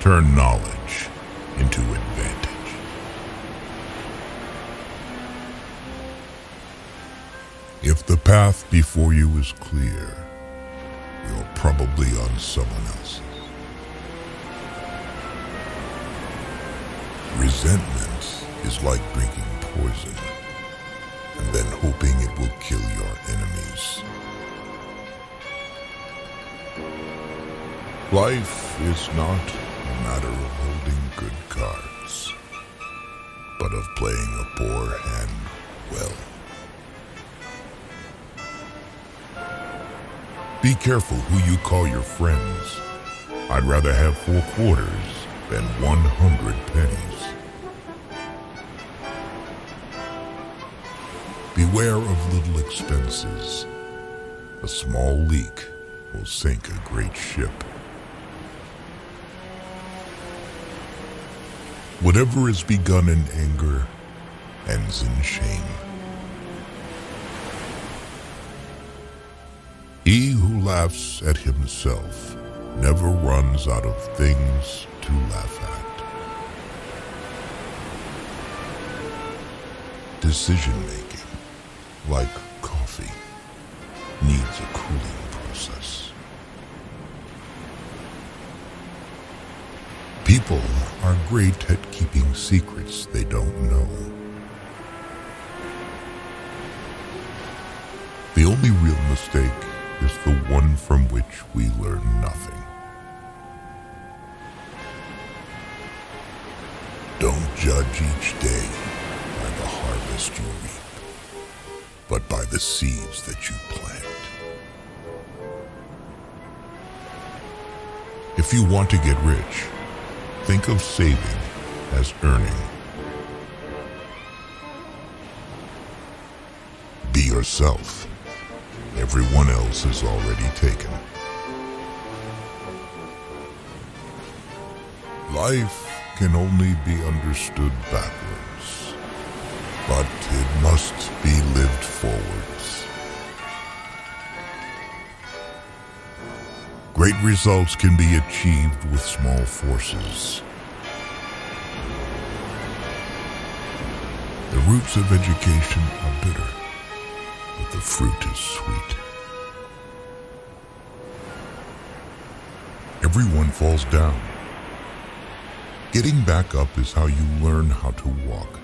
Turn knowledge into advantage. If the path before you is clear, you're probably on someone else's. Resentment is like drinking poison and then hoping it will kill your enemies. Life is not a matter of holding good cards, but of playing a poor hand well. Be careful who you call your friends. I'd rather have 4 quarters than 100 pennies. Beware of little expenses. A small leak will sink a great ship. Whatever is begun in anger ends in shame. He who laughs at himself never runs out of things to laugh at. Decision-making, like coffee, needs a cooling process. People are great at keeping secrets they don't know. The only real mistake is the one from which we learn nothing. Don't judge each day by the harvest you reap, but by the seeds that you plant. If you want to get rich, think of saving as earning. Be yourself. Everyone else is already taken. Life can only be understood backwards, but it must be lived forwards. Great results can be achieved with small forces. The roots of education are bitter, but the fruit is sweet. Everyone falls down. Getting back up is how you learn how to walk.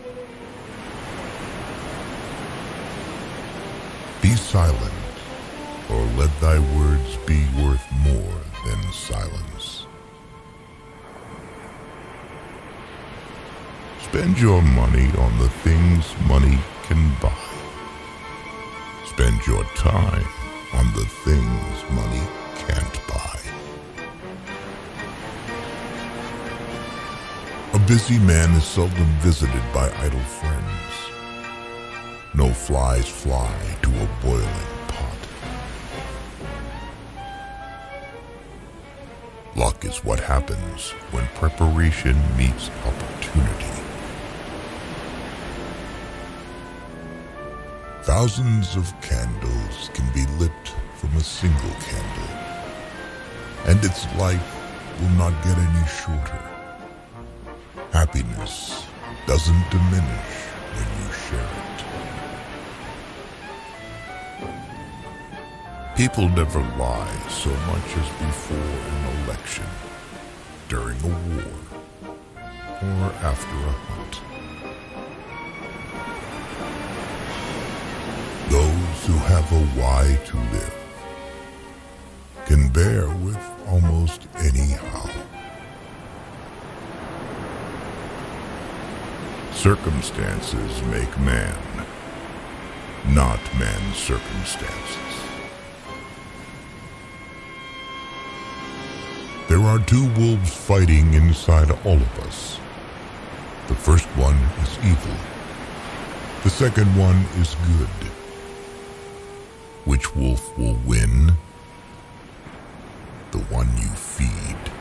Be silent, or let thy words be worth more than silence. Spend your money on the things money can buy. Spend your time on the things money can't buy. A busy man is seldom visited by idle friends. No flies fly to a boiling pot. Luck is what happens when preparation meets opportunity. Thousands of candles can be lit from a single candle, and its life will not get any shorter. Happiness doesn't diminish when you share it. People never lie so much as before an election, during a war, or after a hunt. Those who have a why to live can bear with almost any how. Circumstances make man, not man's circumstances. There are 2 wolves fighting inside all of us. The first one is evil. The second one is good. Which wolf will win? The one you feed.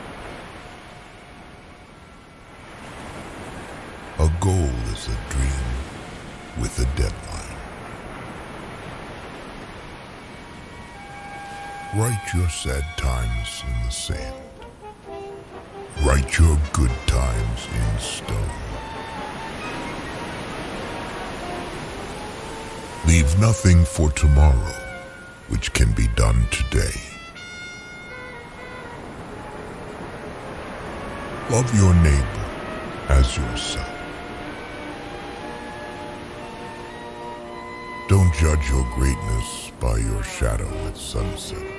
A goal is a dream with a deadline. Write your sad times in the sand. write your good times in stone. Leave nothing for tomorrow which can be done today. Love your neighbor as yourself. Don't judge your greatness by your shadow at sunset.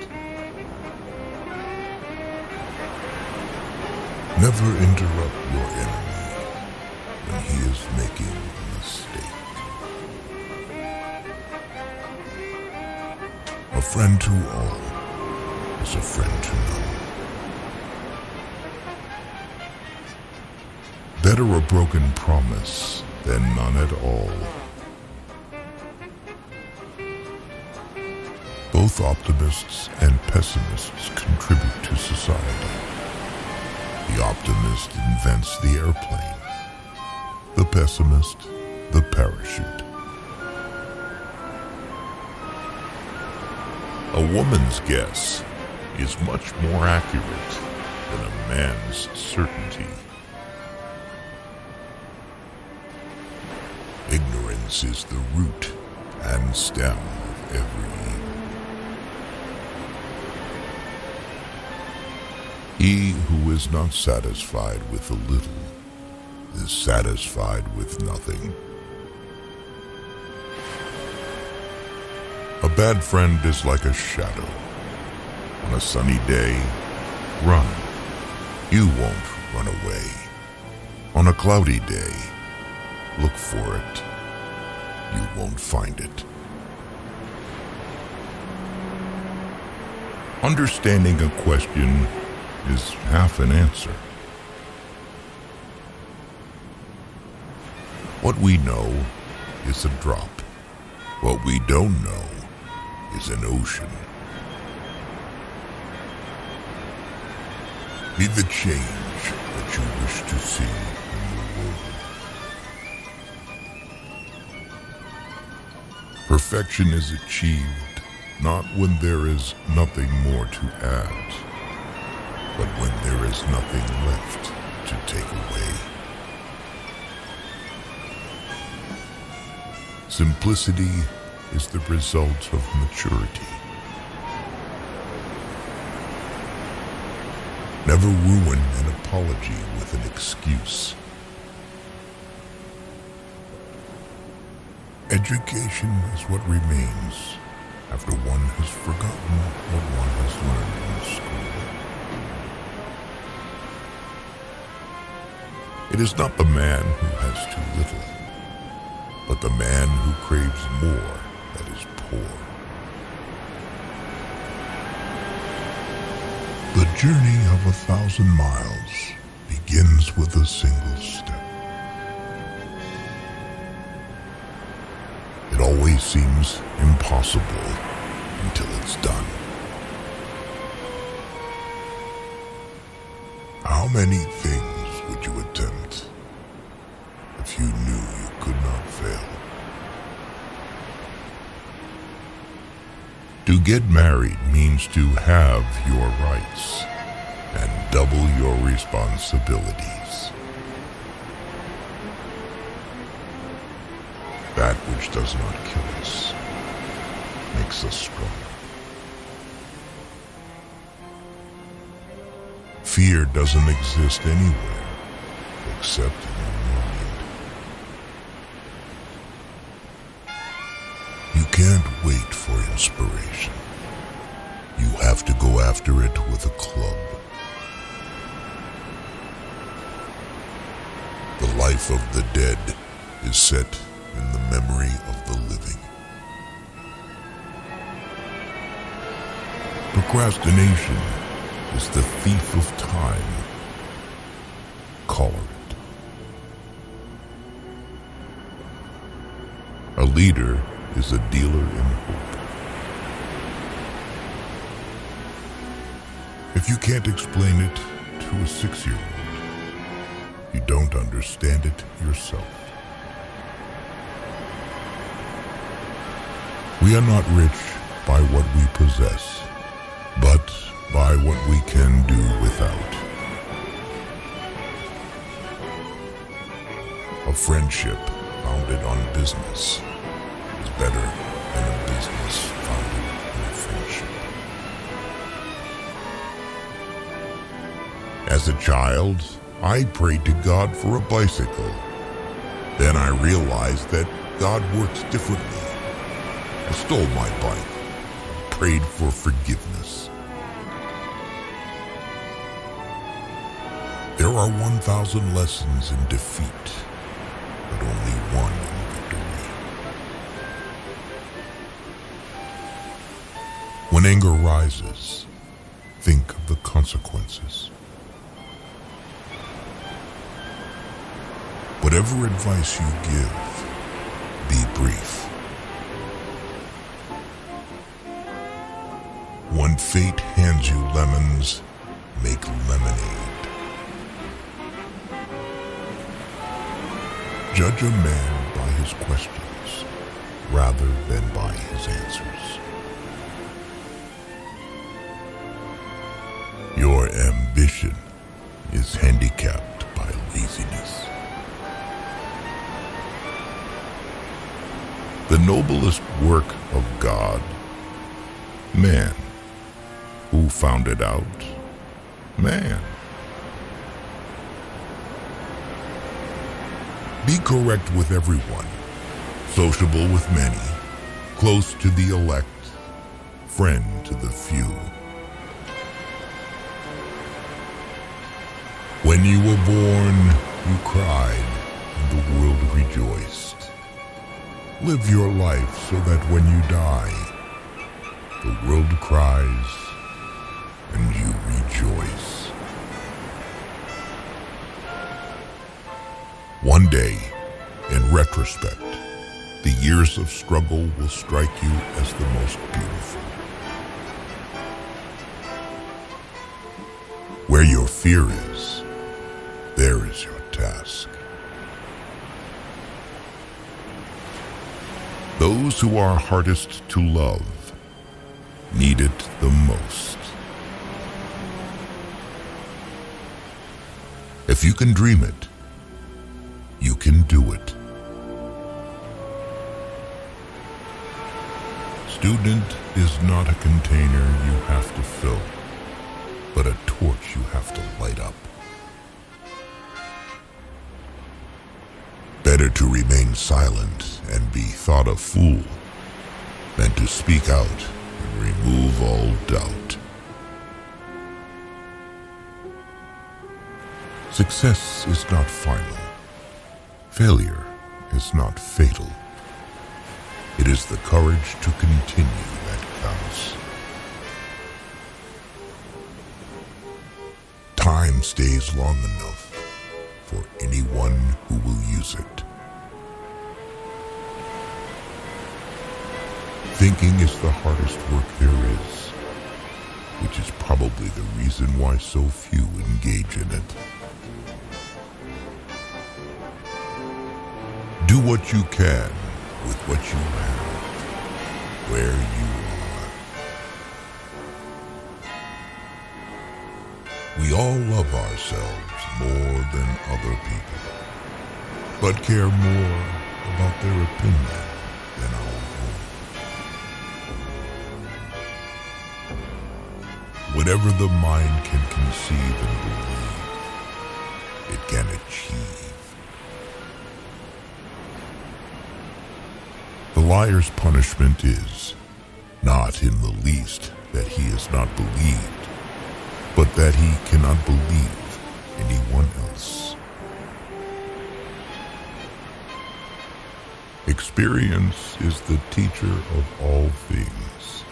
Never interrupt your enemy when he is making a mistake. A friend to all is a friend to none. Better a broken promise than none at all. Both optimists and pessimists contribute to society. The optimist invents the airplane. The pessimist, the parachute. A woman's guess is much more accurate than a man's certainty. Ignorance is the root and stem of every evil. He who is not satisfied with a little is satisfied with nothing. A bad friend is like a shadow. On a sunny day, run. You won't run away. On a cloudy day, look for it. You won't find it. Understanding a question is half an answer. What we know is a drop. What we don't know is an ocean. Be the change that you wish to see in the world. Perfection is achieved not when there is nothing more to add, but when there is nothing left to take away. Simplicity is the result of maturity. Never ruin an apology with an excuse. Education is what remains after one has forgotten what one has learned in school. It is not the man who has too little, but the man who craves more that is poor. The journey of 1,000 miles begins with a single step. It always seems impossible until it's done. How many things would you attempt if you knew you could not fail? To get married means to have your rights and double your responsibilities. That which does not kill us makes us stronger. Fear doesn't exist anywhere except in your mind. You can't wait for inspiration. You have to go after it with a club. The life of the dead is set in the memory of the living. Procrastination is the thief of time. Collar it. A leader is a dealer in hope. If you can't explain it to a 6-year-old, you don't understand it yourself. We are not rich by what we possess, but by what we can do without. friendship founded on business is better than a business founded on a friendship. As a child, I prayed to God for a bicycle. Then I realized that God works differently. I stole my bike, prayed for forgiveness. There are 1,000 lessons in defeat, but only one in victory. When anger rises, think of the consequences. Whatever advice you give, be brief. When fate hands you lemons, make lemonade. Judge a man by his questions rather than by his answers. Your ambition is handicapped by laziness. The noblest work of God, man. Who found it out? Man. Be correct with everyone, sociable with many, close to the elect, friend to the few. When you were born, you cried, and the world rejoiced. Live your life so that when you die, the world cries and you rejoice. One day, in retrospect, the years of struggle will strike you as the most beautiful. Where your fear is, there is your task. Those who are hardest to love need it the most. If you can dream it, you can do it. Student is not a container you have to fill, but a torch you have to light up. Better to remain silent and be thought a fool than to speak out and remove all doubt. Success is not final. Failure is not fatal. It is the courage to continue that counts. Time stays long enough for anyone who will use it. Thinking is the hardest work there is, which is probably the reason why so few engage in it. Do what you can with what you have, where you are. We all love ourselves more than other people, but care more about their opinion than our own. Whatever the mind can conceive and believe, it can achieve. The liar's punishment is not in the least that he is not believed, but that he cannot believe anyone else. Experience is the teacher of all things.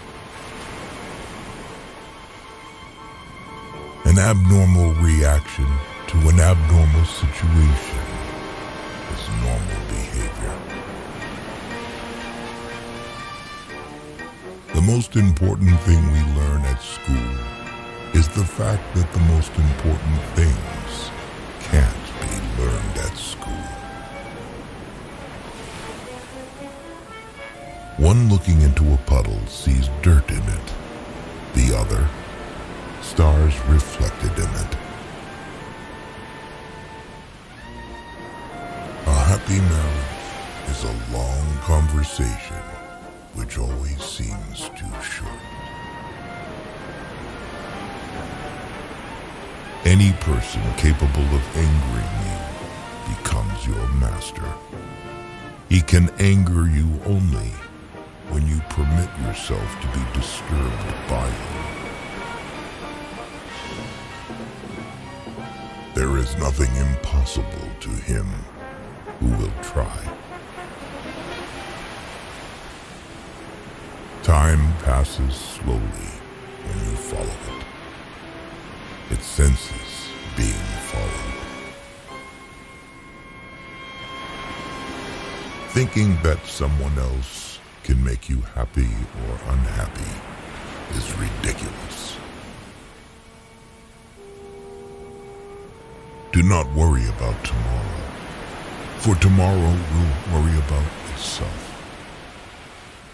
An abnormal reaction to an abnormal situation is normal behavior. The most important thing we learn at school is the fact that the most important things can't be learned at school. One looking into a puddle sees dirt in it. The other, stars reflected in it. A happy marriage is a long conversation which always seems too short. Any person capable of angering you becomes your master. He can anger you only when you permit yourself to be disturbed by him. There is nothing impossible to him who will try. Time passes slowly when you follow it. It senses being followed. Thinking that someone else can make you happy or unhappy is ridiculous. Do not worry about tomorrow, for tomorrow will worry about itself.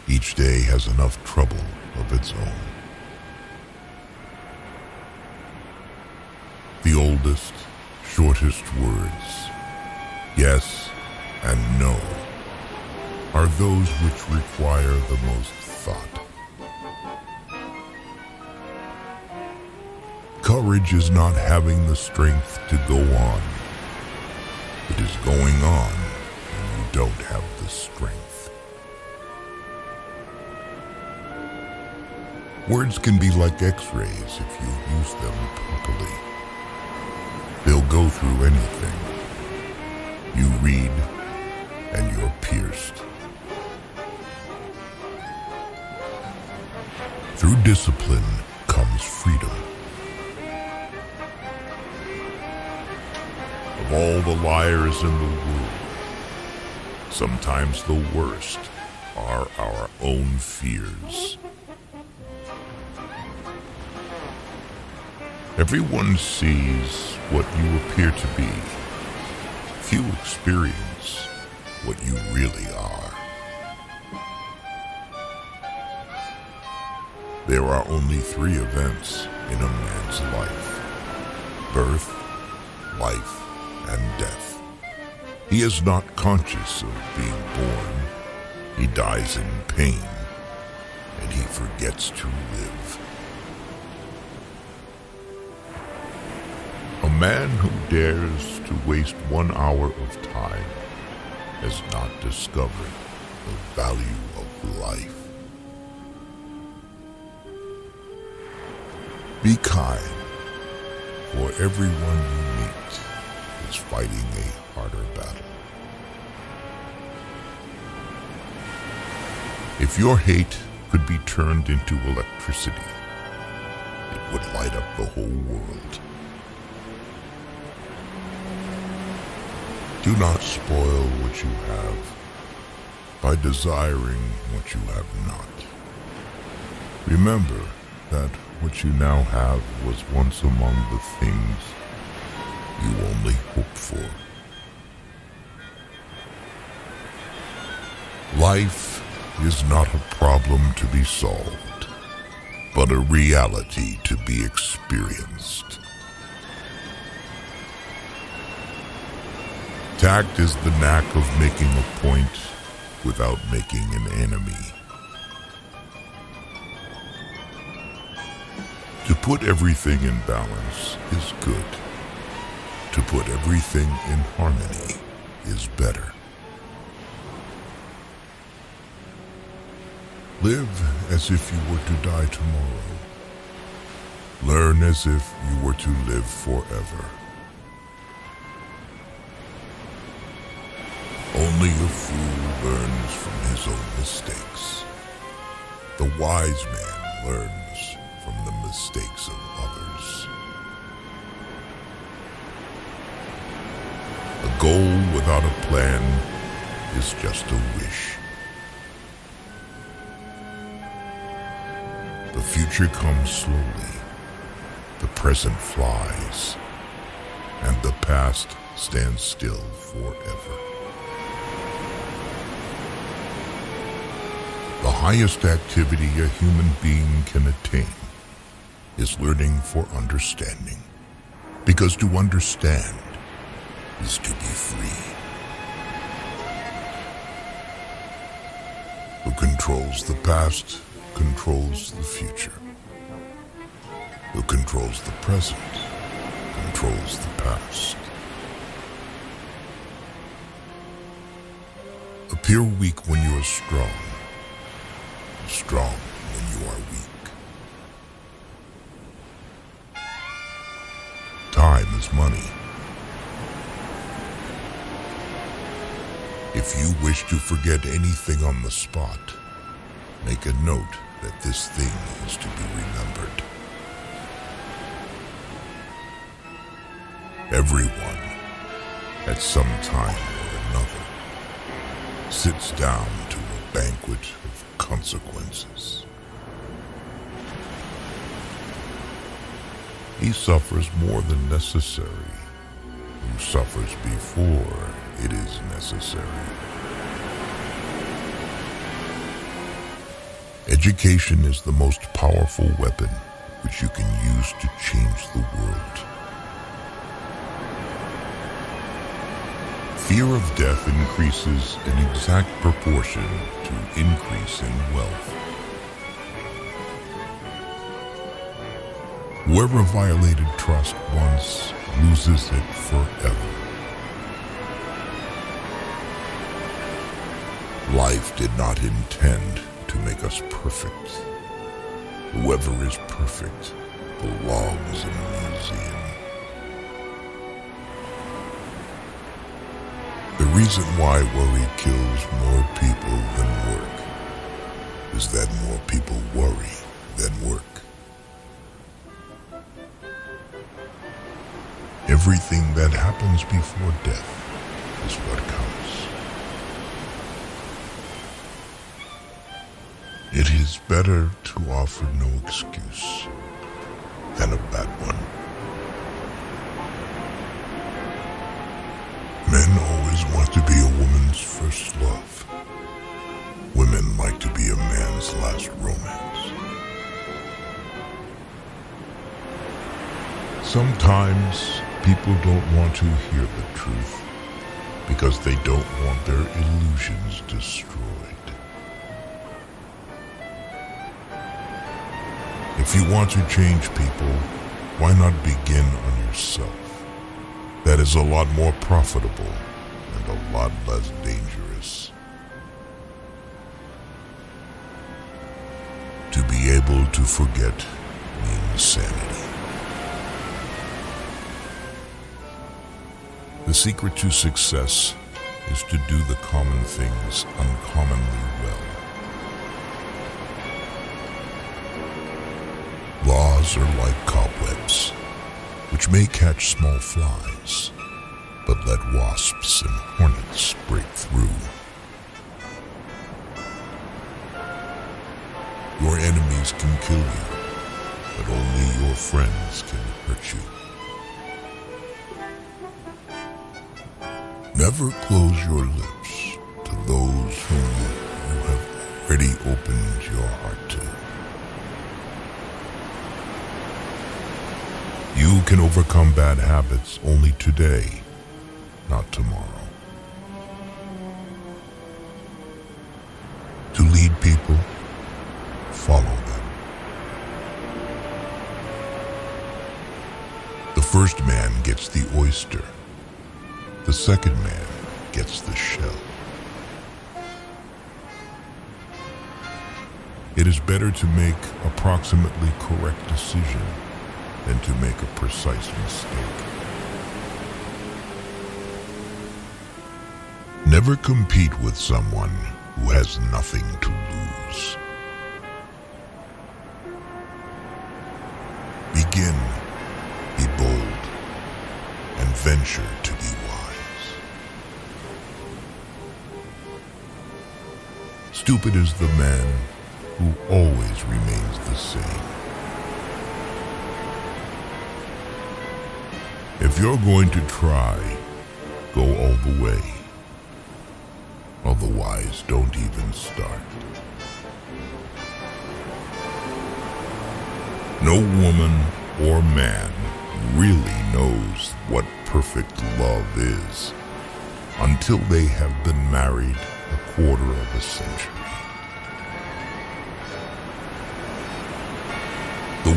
Each day has enough trouble of its own. The oldest, shortest words, yes and no, are those which require the most thought. Courage is not having the strength to go on. It is going on when you don't have the strength. Words can be like x-rays if you use them properly. They'll go through anything. You read and you're pierced. Through discipline comes freedom. Of all the liars in the world, sometimes the worst are our own fears. Everyone sees what you appear to be. Few experience what you really are. There are only 3 events in a man's life: birth, life, and death. He is not conscious of being born. He dies in pain, and he forgets to live. A man who dares to waste 1 hour of time has not discovered the value of life. Be kind, for everyone you meet is fighting a harder battle. If your hate could be turned into electricity, it would light up the whole world. Do not spoil what you have by desiring what you have not. Remember that what you now have was once among the things you only hoped for. Life is not a problem to be solved, but a reality to be experienced. Tact is the knack of making a point without making an enemy. To put everything in balance is good. To put everything in harmony is better. Live as if you were to die tomorrow. Learn as if you were to live forever. Only a fool learns from his own mistakes. The wise man learns from the mistakes of others. A goal without a plan is just a wish. The future comes slowly, the present flies, and the past stands still forever. The highest activity a human being can attain is learning for understanding, because to understand is to be free. controls the past controls the future. Who controls the present controls the past. Appear weak when you are strong, and strong when you are weak. Time is money. If you wish to forget anything on the spot, make a note that this thing is to be remembered. Everyone, at some time or another, sits down to a banquet of consequences. He suffers more than necessary, who suffers before it is necessary. Education is the most powerful weapon which you can use to change the world. Fear of death increases in exact proportion to increase in wealth. Whoever violated trust once loses it forever. Life did not intend to make us perfect. Whoever is perfect belongs in a museum. The reason why worry kills more people than work is that more people worry than work. Everything that happens before death is what counts. It is better to offer no excuse than a bad one. Men always want to be a woman's first love. Women like to be a man's last romance. Sometimes people don't want to hear the truth because they don't want their illusions destroyed. If you want to change people, why not begin on yourself? That is a lot more profitable and a lot less dangerous. To be able to forget means sanity. The secret to success is to do the common things uncommonly well. Laws are like cobwebs, which may catch small flies, but let wasps and hornets break through. Your enemies can kill you, but only your friends can hurt you. Never close your lips to those whom you have already opened your heart to. You can overcome bad habits only today, not tomorrow. To lead people, follow them. The first man gets the oyster. The second man gets the shell. It is better to make approximately correct decision than to make a precise mistake. Never compete with someone who has nothing to lose. Begin, be bold, and venture to be wise. Stupid is the man who always remains the same. If you're going to try, go all the way. Otherwise, don't even start. No woman or man really knows what perfect love is until they have been married a quarter of a century.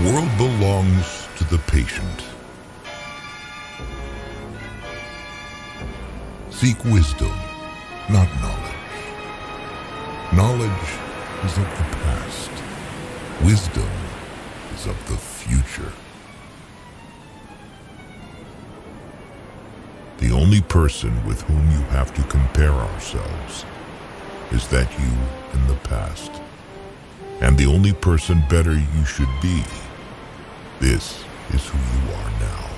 world belongs to the patient. Seek wisdom, not knowledge. Knowledge is of the past. Wisdom is of the future. The only person with whom you have to compare ourselves is that you in the past. And the only person better you should be. This is who you are now.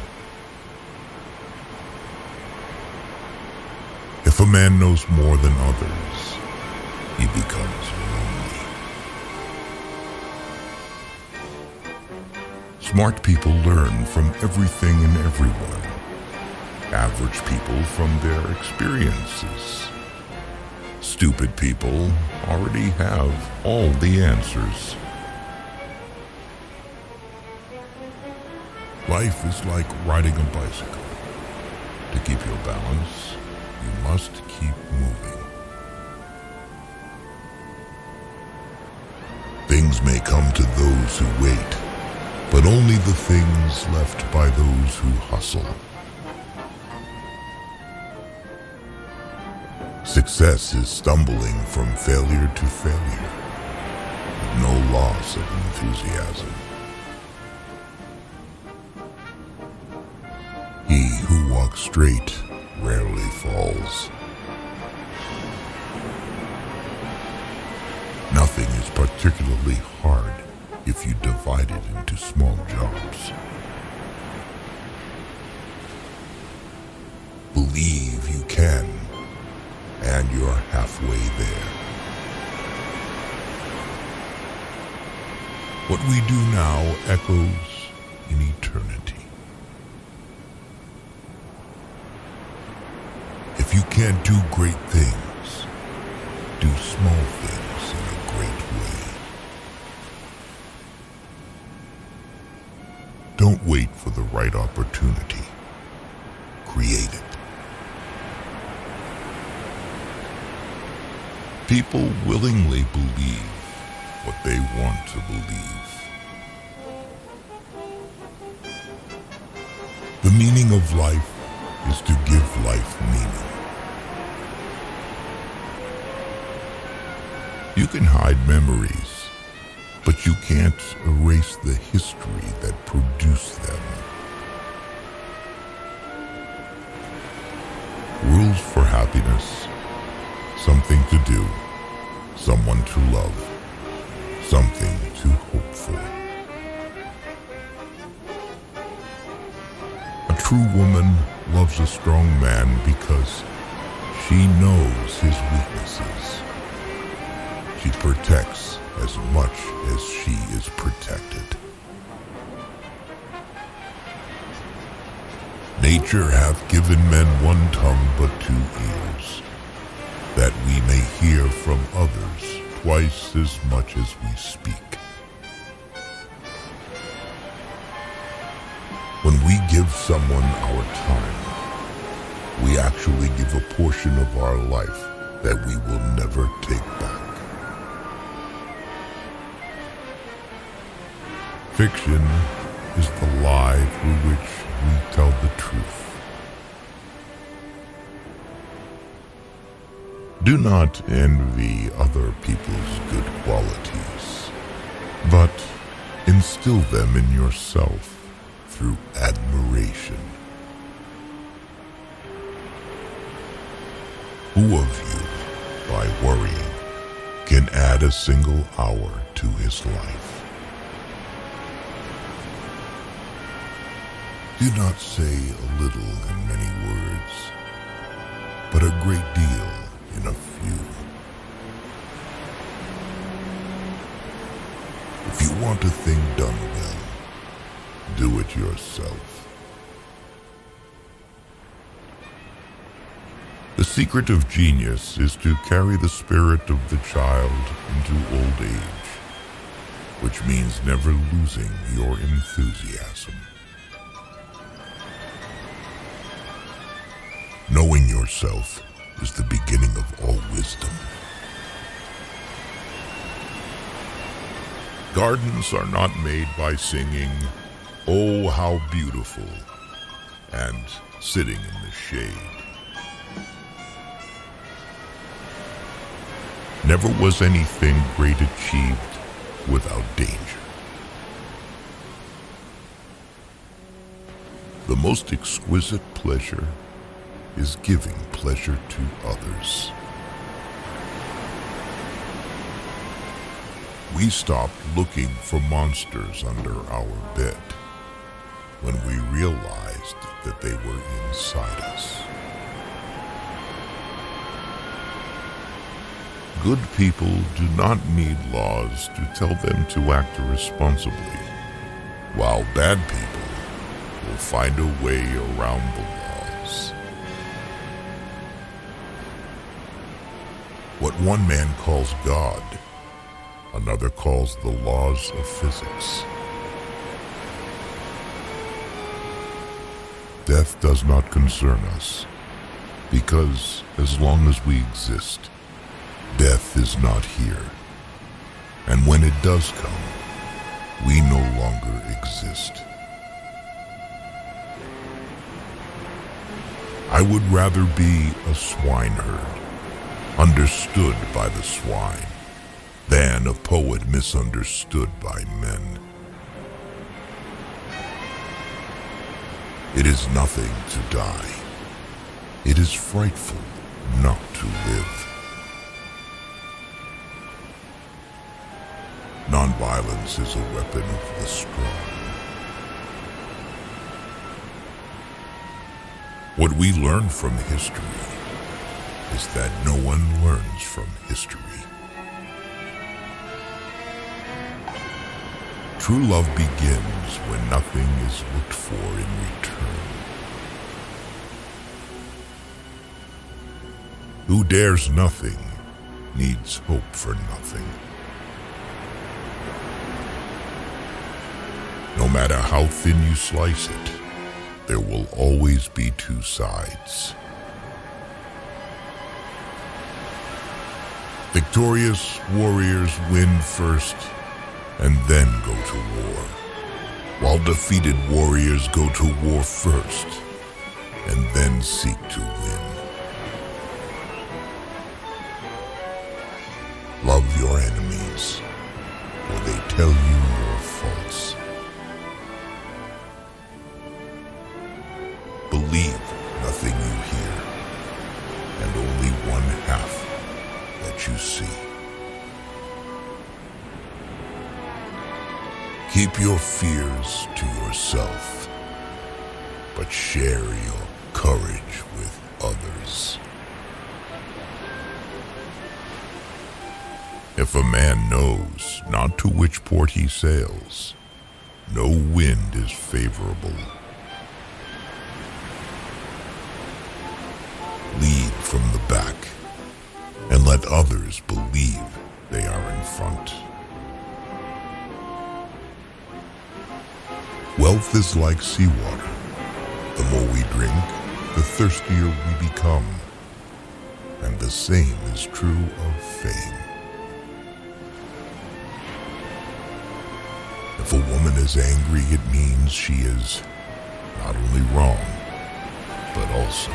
If a man knows more than others, he becomes lonely. Smart people learn from everything and everyone. Average people from their experiences. Stupid people already have all the answers. Life is like riding a bicycle. To keep your balance, you must keep moving. Things may come to those who wait, but only the things left by those who hustle. Success is stumbling from failure to failure, with no loss of enthusiasm. He who walks straight rarely falls. Nothing is particularly hard if you divide it into small jobs. Believe you can, and you're halfway there. What we do now echoes in eternity. If you can't do great things, do small things in a great way. Don't wait for the right opportunity. Create it. People willingly believe what they want to believe. The meaning of life is to give life meaning. You can hide memories, but you can't erase the history that produced them. Rules for happiness: something to do, someone to love, something to hope for. A true woman loves a strong man because she knows his weaknesses. She protects as much as she is protected. Nature hath given men one tongue but 2 ears, that we may hear from others twice as much as we speak. When we give someone our time, we actually give a portion of our life that we will never take back. Fiction is the lie through which we tell the truth. Do not envy other people's good qualities, but instill them in yourself through admiration. Who of you, by worrying, can add a single hour to his life? Do not say a little in many words, but a great deal in a few. If you want a thing done well, do it yourself. The secret of genius is to carry the spirit of the child into old age, which means never losing your enthusiasm. Knowing yourself is the beginning of all wisdom. Gardens are not made by singing, "Oh, how beautiful," and sitting in the shade. Never was anything great achieved without danger. The most exquisite pleasure is giving pleasure to others. We stopped looking for monsters under our bed when we realized that they were inside us. Good people do not need laws to tell them to act responsibly, while bad people will find a way around the laws. What one man calls God, another calls the laws of physics. Death does not concern us, because as long as we exist, death is not here. And when it does come, we no longer exist. I would rather be a swineherd, understood by the swine, than a poet misunderstood by men. It is nothing to die. It is frightful not to live. Nonviolence is a weapon of the strong. What we learn from history is that no one learns from history. True love begins when nothing is looked for in return. Who dares nothing needs hope for nothing. No matter how thin you slice it, there will always be two sides. Victorious warriors win first and then go to war, while defeated warriors go to war first and then seek to win. Love your enemies, for they tell you your faults. Believe nothing you hear, and only one half that you see. Keep your fears to yourself, but share your courage with others. If a man knows not to which port he sails, no wind is favorable. Lead from the back, and let others believe they are in front. Wealth is like seawater. The more we drink, the thirstier we become. And the same is true of fame. If a woman is angry, it means she is not only wrong, but also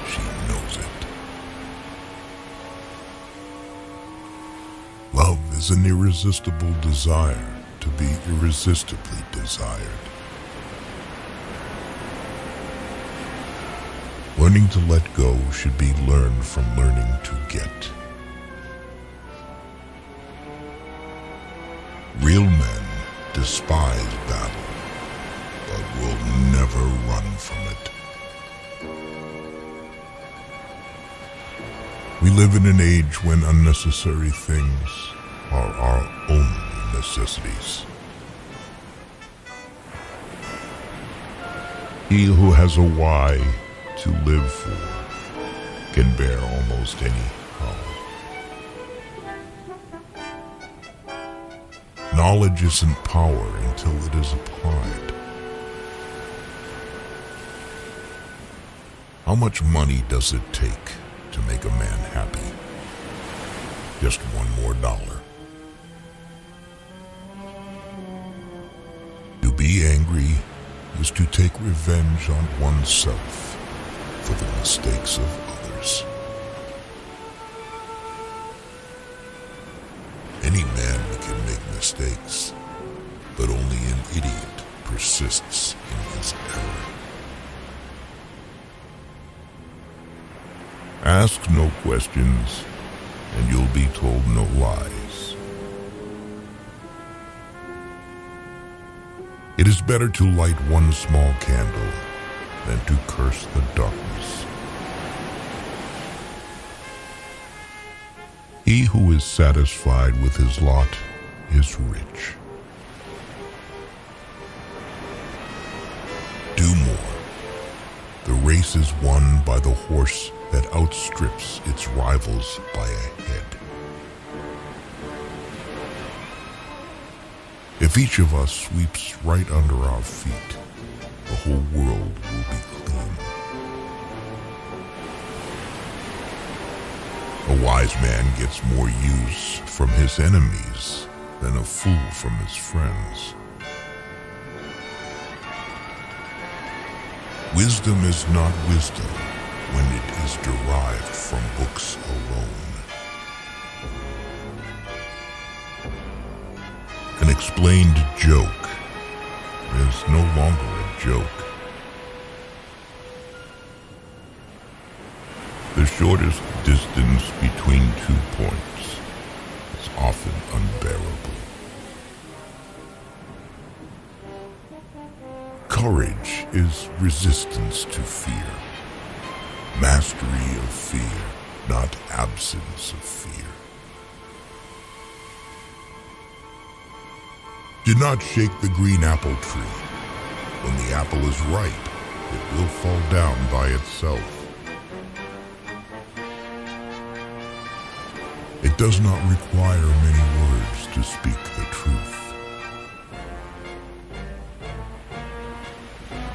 she knows it. Love is an irresistible desire to be irresistibly desired. Learning to let go should be learned from learning to get. Real men despise battle, but will never run from it. We live in an age when unnecessary things are our only necessities. He who has a why to live for can bear almost any how. Knowledge isn't power until it is applied. How much money does it take to make a man happy? Just one more dollar. be angry is to take revenge on oneself for the mistakes of others. Any man can make mistakes, but only an idiot persists in his error. Ask no questions, and you'll be told no lies. It is better to light one small candle than to curse the darkness. He who is satisfied with his lot is rich. Do more. The race is won by the horse that outstrips its rivals by a head. If each of us sweeps right under our feet, the whole world will be clean. A wise man gets more use from his enemies than a fool from his friends. Wisdom is not wisdom when it is derived from books alone. An explained joke is no longer a joke. The shortest distance between 2 points is often unbearable. Courage is resistance to fear. Mastery of fear, not absence of fear. Do not shake the green apple tree. When the apple is ripe, it will fall down by itself. It does not require many words to speak the truth.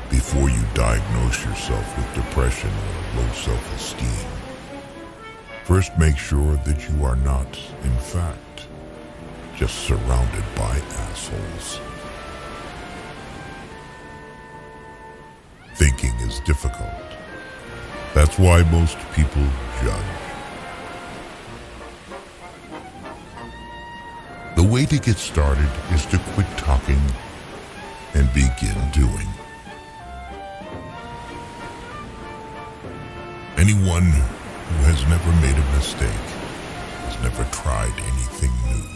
Before you diagnose yourself with depression or low self-esteem, first make sure that you are not, in fact, just surrounded by assholes. Thinking is difficult. That's why most people judge. The way to get started is to quit talking and begin doing. Anyone who has never made a mistake has never tried anything new.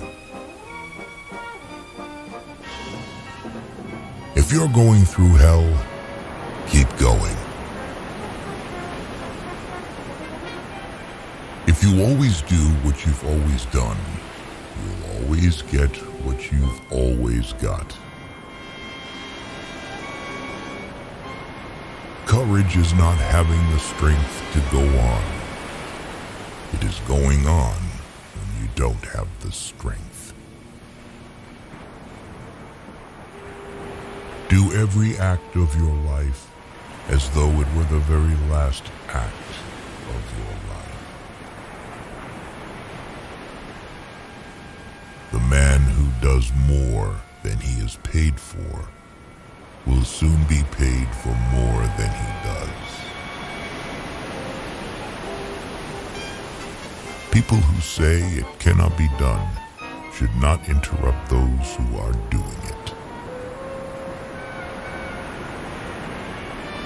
If you're going through hell, keep going. If you always do what you've always done, you'll always get what you've always got. Courage is not having the strength to go on. It is going on when you don't have the strength. Do every act of your life as though it were the very last act of your life. The man who does more than he is paid for will soon be paid for more than he does. People who say it cannot be done should not interrupt those who are doing it.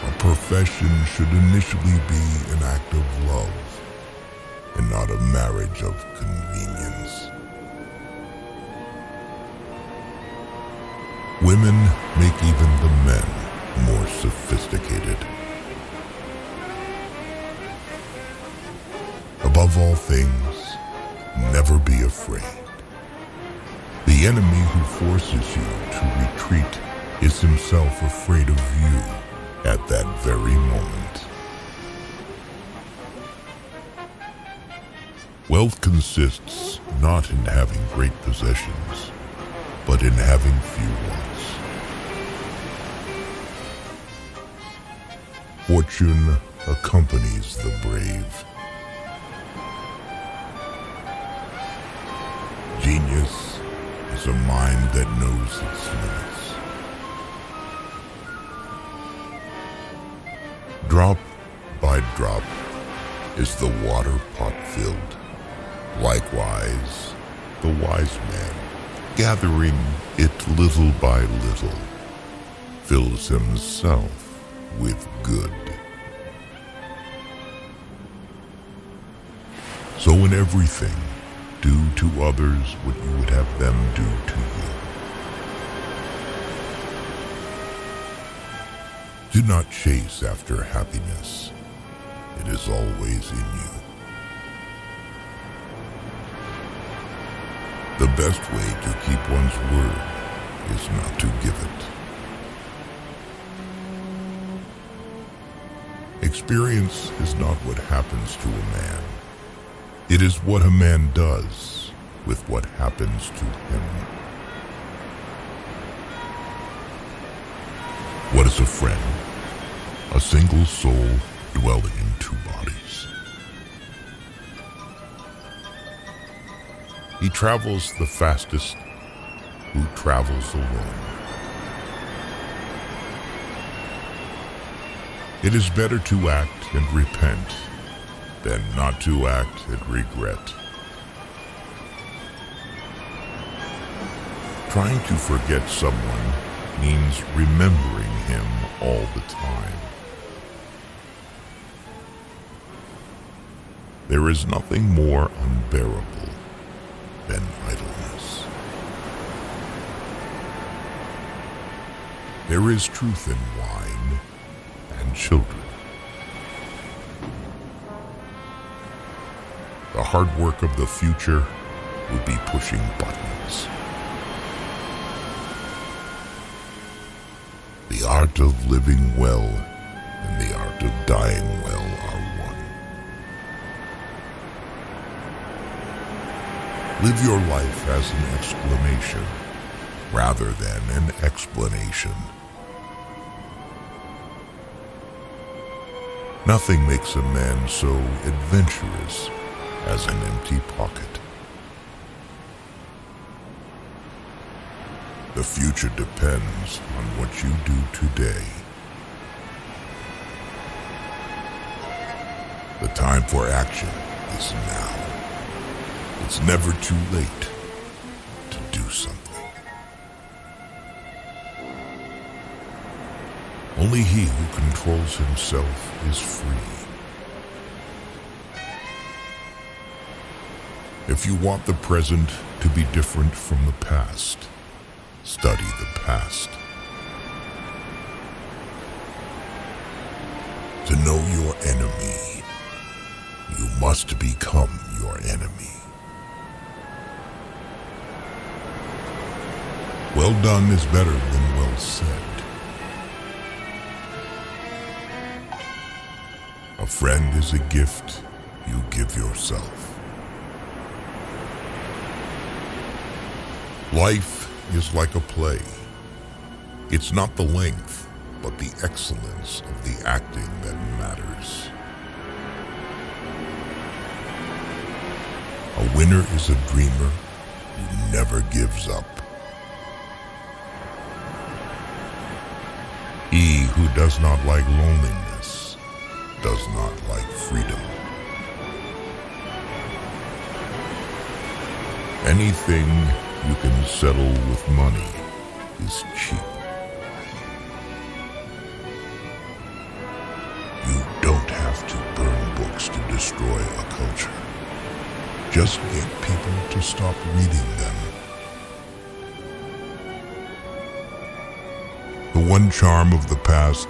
A profession should initially be an act of love and not a marriage of convenience. Women make even the men more sophisticated. Above all things, never be afraid. The enemy who forces you to retreat is himself afraid of you at that very moment. Wealth consists not in having great possessions, but in having few ones. Fortune accompanies the brave. Genius is a mind that knows its limits. Drop by drop is the water pot filled. Likewise, the wise man, gathering it little by little, fills himself with good. So in everything, do to others what you would have them do to you. Do not chase after happiness. It is always in you. The best way to keep one's word is not to give it. Experience is not what happens to a man. It is what a man does with what happens to him. What is a friend? A single soul dwelling in two bodies. He travels the fastest who travels alone. It is better to act and repent than not to act and regret. Trying to forget someone means remembering him all the time. There is nothing more unbearable than idleness. There is truth in wine and children. The hard work of the future would be pushing buttons. The art of living well and the art of dying well are one. Live your life as an exclamation rather than an explanation. Nothing makes a man so adventurous as an empty pocket. The future depends on what you do today. The time for action is now. It's never too late to do something. Only he who controls himself is free. If you want the present to be different from the past, study the past. To know your enemy, you must become your enemy. Well done is better than well said. A friend is a gift you give yourself. Life is like a play. It's not the length, but the excellence of the acting that matters. A winner is a dreamer who never gives up. He who does not like loneliness does not like freedom. Anything you can settle with money is cheap. You don't have to burn books to destroy a culture. Just get people to stop reading them. The one charm of the past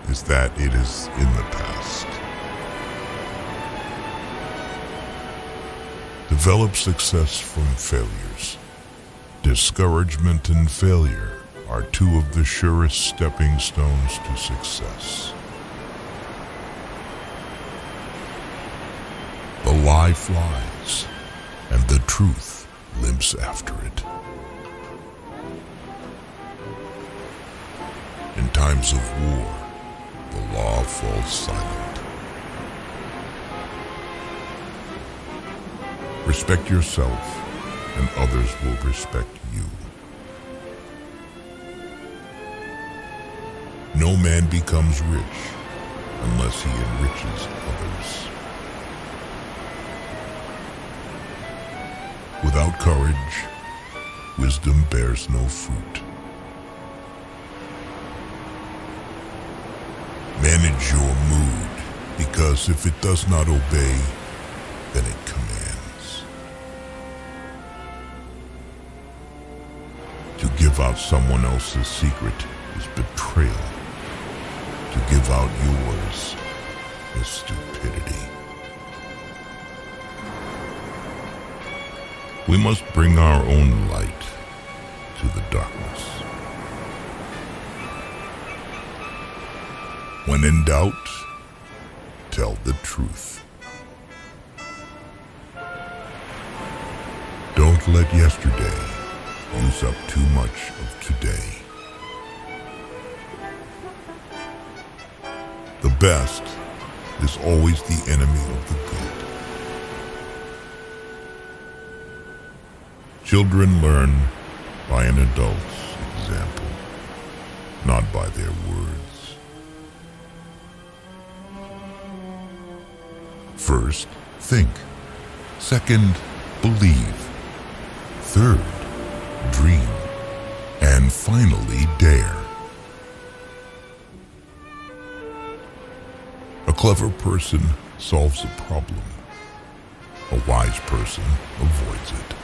is that it is in the past. Develop success from failures. Discouragement and failure are two of the surest stepping stones to success. The lie flies, and the truth limps after it. In times of war, the law falls silent. Respect yourself, and others will respect you. No man becomes rich unless unless he enriches others. Without courage, wisdom bears no fruit. Manage your mood, because if it does not obey, then it commands. To give out someone else's secret is betrayal. To give out yours is stupidity. We must bring our own light to the darkness. When in doubt, tell the truth. Don't let yesterday use up too much of today. The best is always the enemy of the good. Children learn by an adult's example, not by their words. First, think. Second, believe. Third, dream. And finally, dare. A clever person solves a problem. A wise person avoids it.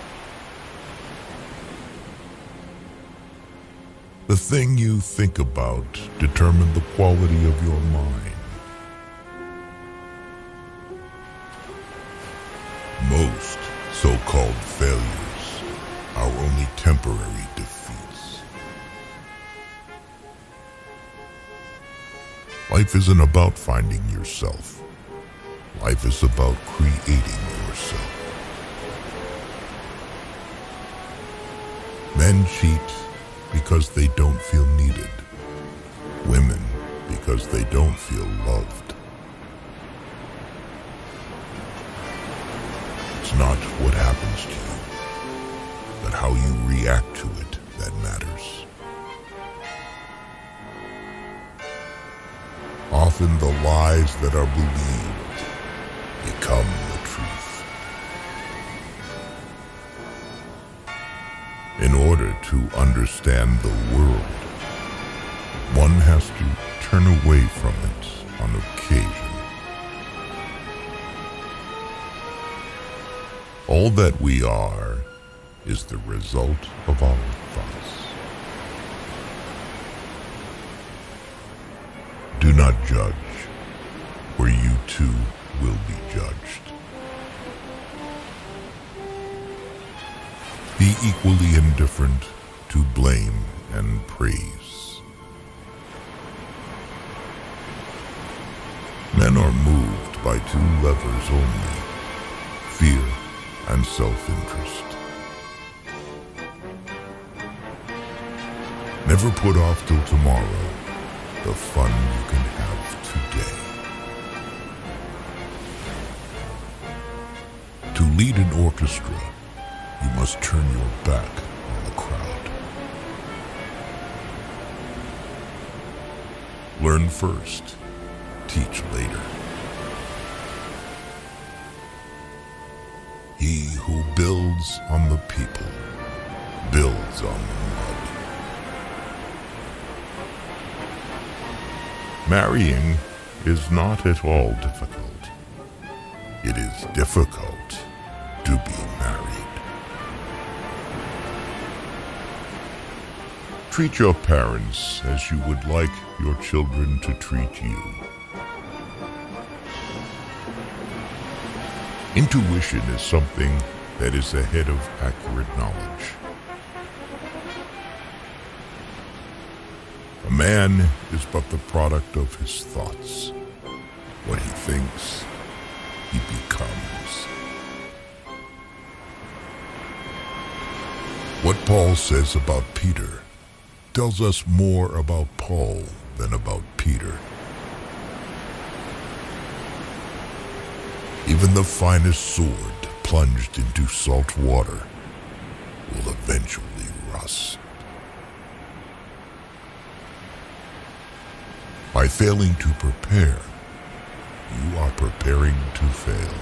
The thing you think about determines the quality of your mind. Most so-called failures are only temporary defeats. Life isn't about finding yourself. Life is about creating yourself. Men cheat because they don't feel needed. Women because they don't feel loved. It's not what happens to you, but how you react to it that matters. Often the lies that are believed become the truth. In order to understand the world, one has to turn away from it on occasion. All that we are is the result of our thoughts. Do not judge, or you too will be judged. Be equally indifferent to blame and praise. Men are moved by two levers only: fear and self-interest. Never put off till tomorrow the fun you can have today. To lead an orchestra, you must turn your back on the crowd. Learn first, teach later. He who builds on the people builds on the mud. Marrying is not at all difficult. It is difficult to be married. Treat your parents as you would like your children to treat you. Intuition is something that is ahead of accurate knowledge. A man is but the product of his thoughts. What he thinks, he becomes. What Paul says about Peter tells us more about Paul than about Peter. Even the finest sword plunged into salt water will eventually rust. By failing to prepare, preparing to fail.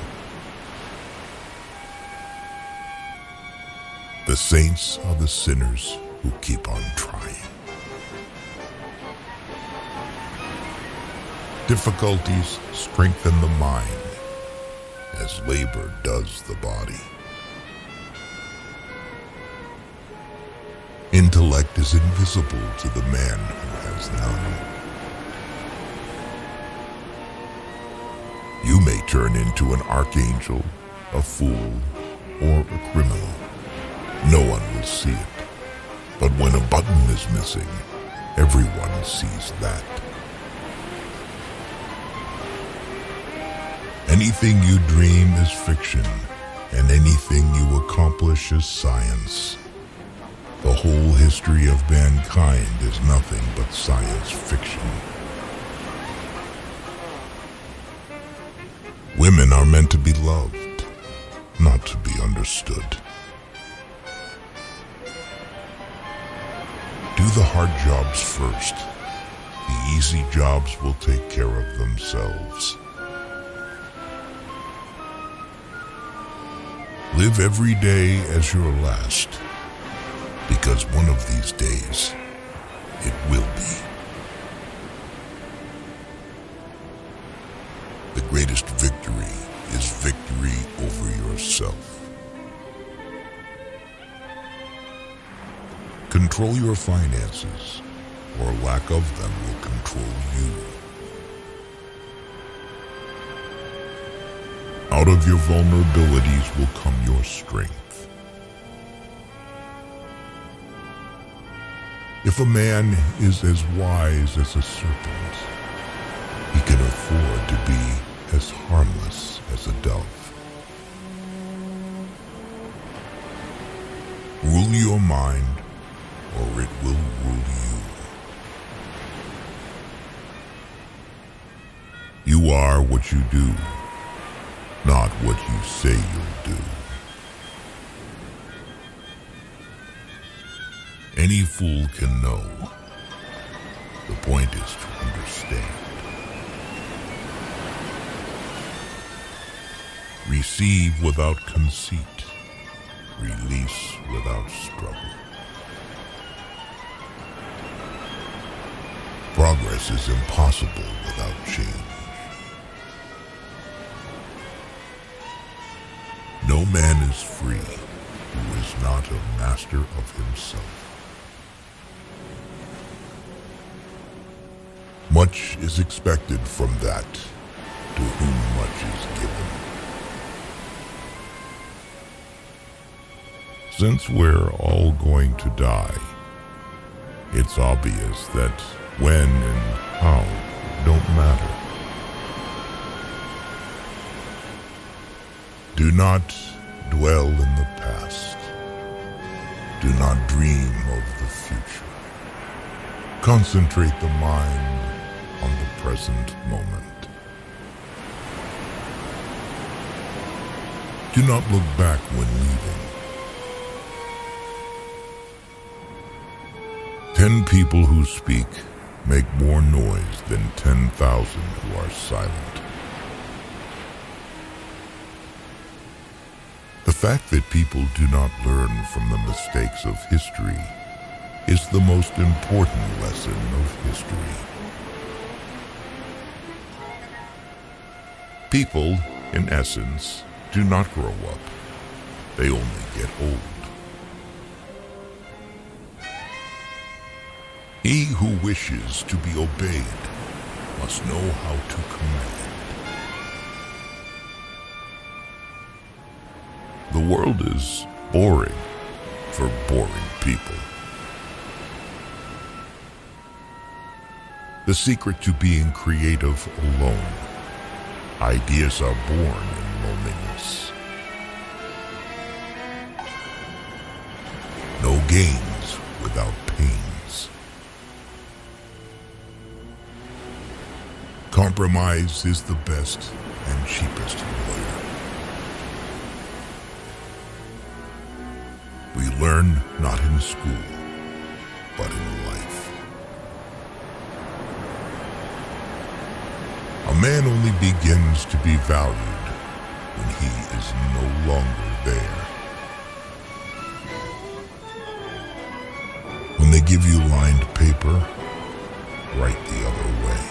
The saints are the sinners who keep on trying. Difficulties strengthen the mind as labor does the body. Intellect is invisible to the man who has none. You may turn into an archangel, a fool, or a criminal. No one will see it. But when a button is missing, everyone sees that. Anything you dream is fiction, and anything you accomplish is science. The whole history of mankind is nothing but science fiction. Women are meant to be loved, not to be understood. Do the hard jobs first. The easy jobs will take care of themselves. Live every day as your last, because one of these days, it will be. The greatest victory is victory over yourself. Control your finances, or lack of them will control you. Out of your vulnerabilities will come your strength. If a man is as wise as a serpent, he can afford to be as harmless as a dove. Rule your mind, or it will rule you. You are what you do, not what you say you'll do. Any fool can know. The point is to understand. Receive without conceit. Release without struggle. Progress is impossible without change. No man is free who is not a master of himself. Much is expected from that to whom much is given. Since we're all going to die, it's obvious that when and how don't matter. Do not dwell in the past. Do not dream of the future. Concentrate the mind on the present moment. Do not look back when leaving. 10 people who speak make more noise than 10,000 who are silent. The fact that people do not learn from the mistakes of history is the most important lesson of history. People, in essence, do not grow up. They only get old. He who wishes to be obeyed must know how to command. The world is boring for boring people. The secret to being creative alone. Ideas are born in loneliness. No gains without pains. Compromise is the best and cheapest lawyer. We learn not in school, but in life. A man only begins to be valued when he is no longer there. When they give you lined paper, write the other way.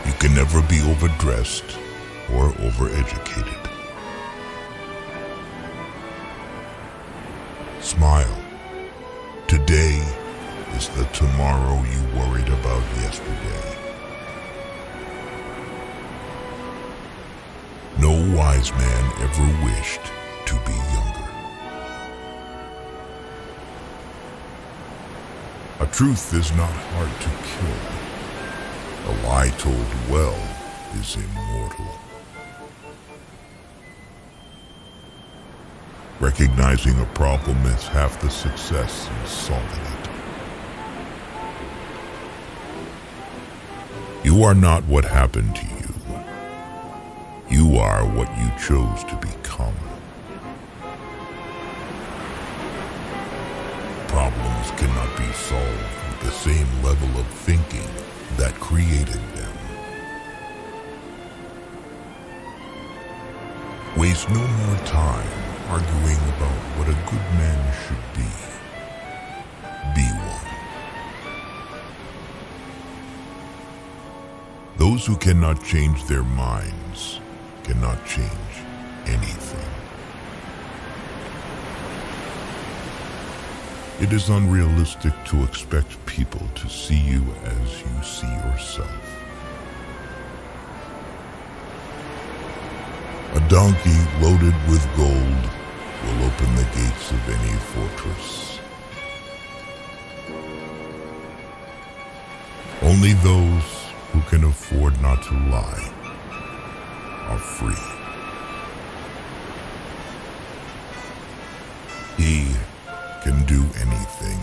You can never be overdressed or overeducated. Smile. Today is the tomorrow you worried about yesterday. No wise man ever wished to be younger. A truth is not hard to kill. A lie told well is immortal. Recognizing a problem is half the success in solving it. You are not what happened to you. You are what you chose to become. Problems cannot be solved with the same level of thinking that created them. Waste no more time arguing about what a good man should be. Be one. Those who cannot change their minds cannot change anything. It is unrealistic to expect people to see you as you see yourself. A donkey loaded with gold will open the gates of any fortress. Only those who can afford not to lie are free. He can do anything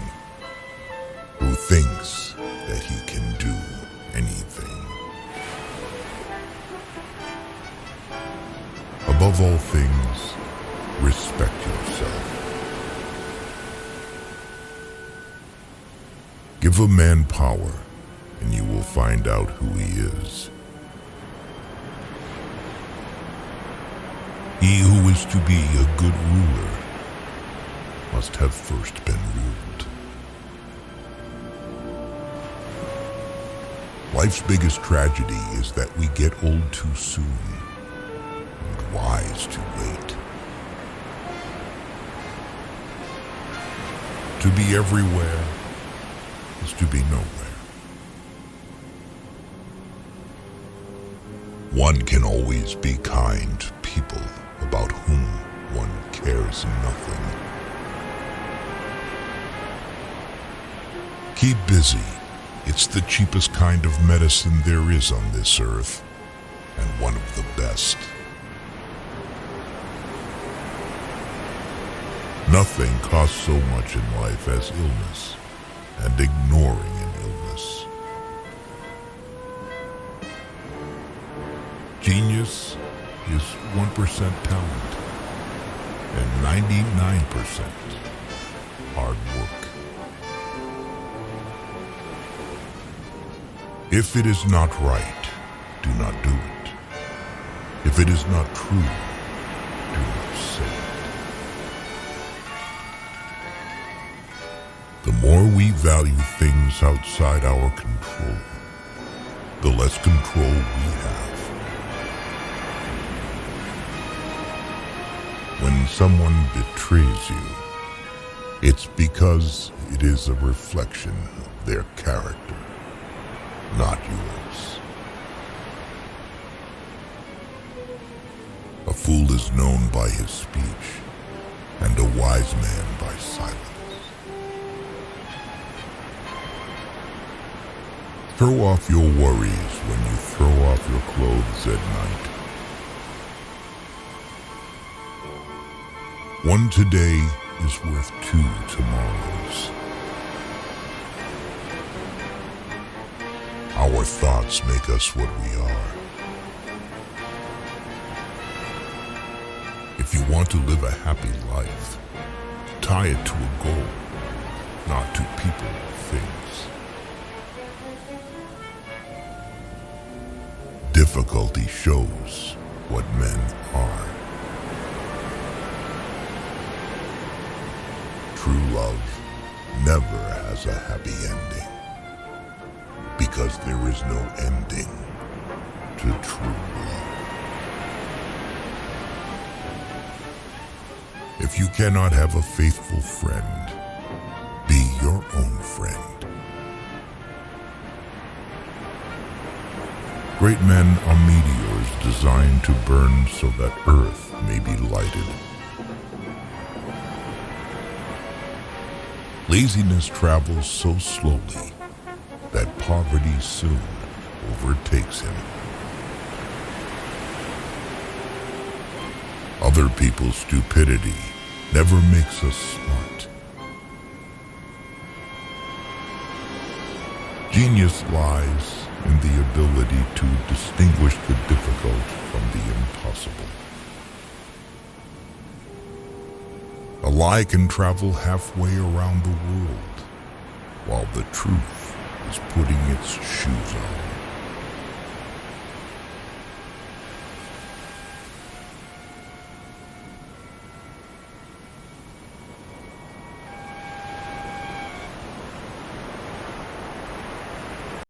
who thinks that he can do anything. Above all things, respect yourself. Give a man power, and you will find out who he is. He who is to be a good ruler must have first been ruled. Life's biggest tragedy is that we get old too soon and wise too late. To be everywhere is to be nowhere. One can always be kind to people about whom one cares nothing. Keep busy. It's the cheapest kind of medicine there is on this earth, and one of the best. Nothing costs so much in life as illness and ignoring an illness. Genius is 1% talent and 99% hard work. If it is not right, do not do it. If it is not true, do not say it. The more we value things outside our control, the less control we have. When someone betrays you, it's because it is a reflection of their character, not yours. A fool is known by his speech, and a wise man by silence. Throw off your worries when you throw off your clothes at night. One today is worth 2 tomorrows. Our thoughts make us what we are. If you want to live a happy life, tie it to a goal, not to people or things. Difficulty shows what men are. True love never has a happy ending, because there is no ending to true love. If you cannot have a faithful friend, be your own friend. Great men are meteors designed to burn so that Earth may be lighted. Laziness travels so slowly that poverty soon overtakes him. Other people's stupidity never makes us smart. Genius lies in the ability to distinguish the difficult from the impossible. A lie can travel halfway around the world, while the truth is putting its shoes on.